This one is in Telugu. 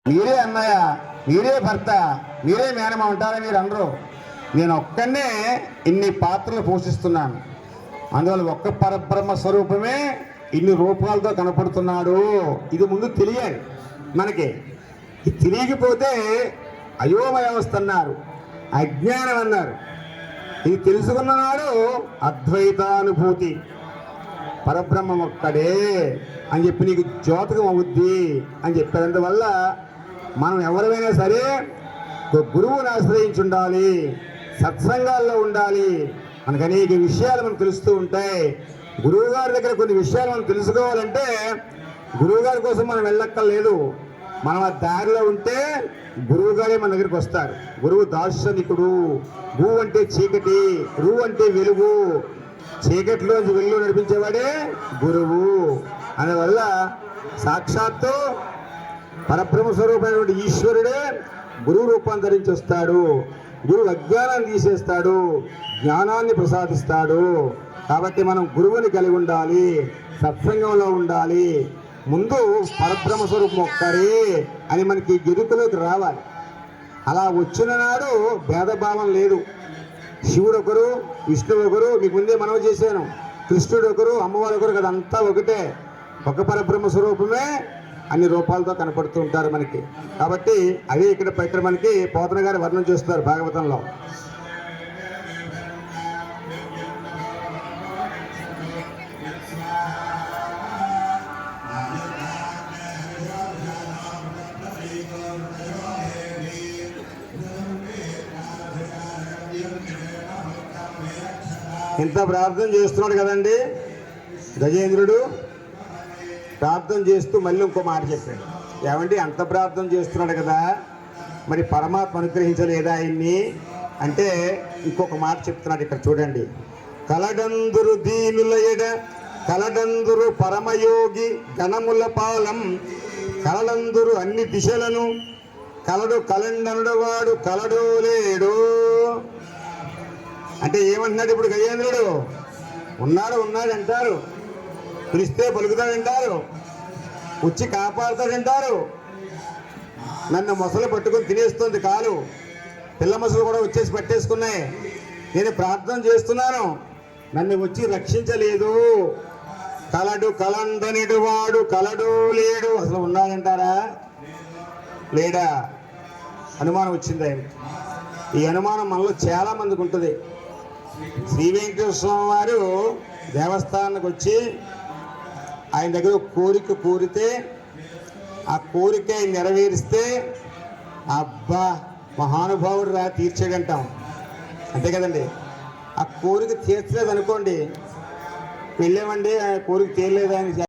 మీరే అన్నయ్య, మీరే భర్త, మీరే మేనమా ఉంటారని మీరు అనరు. నేను ఒక్కనే ఇన్ని పాత్రలు పోషిస్తున్నాను. అందువల్ల ఒక్క పరబ్రహ్మ స్వరూపమే ఇన్ని రూపాలతో కనపడుతున్నాడు. ఇది ముందు తెలియాలి మనకి. ఇది తెలియకపోతే అయోమయ అవస్థ అన్నారు, అజ్ఞానం అన్నారు. ఇది తెలుసుకున్ననాడు అద్వైతానుభూతి, పరబ్రహ్మం ఒక్కడే అని చెప్పి నీకు జ్యోతకం అవుద్ది అని చెప్పారు. అందువల్ల మనం ఎవరైనా సరే గురువుని ఆశ్రయించి ఉండాలి, సత్సంగాల్లో ఉండాలి. మనకు అనేక విషయాలు మనకు తెలుస్తూ ఉంటాయి. గురువు గారి దగ్గర కొన్ని విషయాలు మనం తెలుసుకోవాలంటే గురువు గారి కోసం మనం వెళ్ళక్కర్లేదు. మనం ఆ దారిలో ఉంటే గురువు గారే మన దగ్గరికి వస్తారు. గురువు దార్శనికుడు. గు అంటే చీకటి, రు అంటే వెలుగు. చీకటిలో వెలుగు నడిపించేవాడే గురువు. అందువల్ల సాక్షాత్తు పరబ్రహ్మ స్వరూపమైనటువంటి ఈశ్వరుడే గురువు రూపాన్ని ధరించి వస్తాడు. గురువు అజ్ఞానాన్ని తీసేస్తాడు, జ్ఞానాన్ని ప్రసాదిస్తాడు. కాబట్టి మనం గురువుని కలిగి ఉండాలి, సత్సంగంలో ఉండాలి. ముందు పరబ్రహ్మ స్వరూపం ఒక్కరే అని మనకి ఎరుకలోకి రావాలి. అలా వచ్చిన నాడు భేదభావం లేదు. శివుడు ఒకరు, విష్ణువు ఒకరు, మీకు ముందే మనవి చేశాను. కృష్ణుడు ఒకరు, అమ్మవారు ఒకరు, కదంతా ఒకటే. ఒక పరబ్రహ్మ స్వరూపమే అన్ని రూపాలతో కనపడుతూ ఉంటారు మనకి. కాబట్టి అదే ఇక్కడ మనకి పోతన గారు వర్ణన చేస్తున్నారు భాగవతంలో. ఇంత ప్రార్థన చేస్తున్నాడు కదండి గజేంద్రుడు. ప్రార్థన చేస్తూ మళ్ళీ ఇంకో మాట చెప్పాడు. ఏమండి అంత ప్రార్థన చేస్తున్నాడు కదా, మరి పరమాత్మ అనుగ్రహించలేదా ఆయన్ని అంటే ఇంకొక మాట చెప్తున్నాడు ఇక్కడ చూడండి. కలడందురు దీనుల ఎడ కలడందురు పరమయోగి గణముల పాలం కలడందురు అన్ని దిశలను కలడు కలండనుడవాడు కలడో లేడు అంటే ఏమంటున్నాడు ఇప్పుడు గజేంద్రుడు? ఉన్నాడు అంటారు, పిలిస్తే పలుకుతాడంటారు, వచ్చి కాపాడుతాడంటారు. నన్ను మొసలు పట్టుకొని తినేస్తుంది కాలు, పిల్ల మొసలు కూడా వచ్చేసి పట్టేసుకున్నాయి. నేను ప్రార్థన చేస్తున్నాను, నన్ను వచ్చి రక్షించలేదు. కలడు కలండనిడు వాడు కలడు లేడు. అసలు ఉన్నాడంటారా? లేడా? అనుమానం వచ్చింది ఆయన. ఈ అనుమానం మనలో చాలా మందికి ఉంటుంది. శ్రీ వెంకటేశ్వర స్వామి వారు దేవస్థానానికి వచ్చి ఆయన దగ్గర కోరిక కోరితే ఆ కోరిక నెరవేరిస్తే అబ్బా మహానుభావుడు రా తీర్చాడంటాం, అంతే కదండి. ఆ కోరిక తీర్చలేదు అనుకోండి, వెళ్ళామండి ఆ కోరిక తీరలేదు అని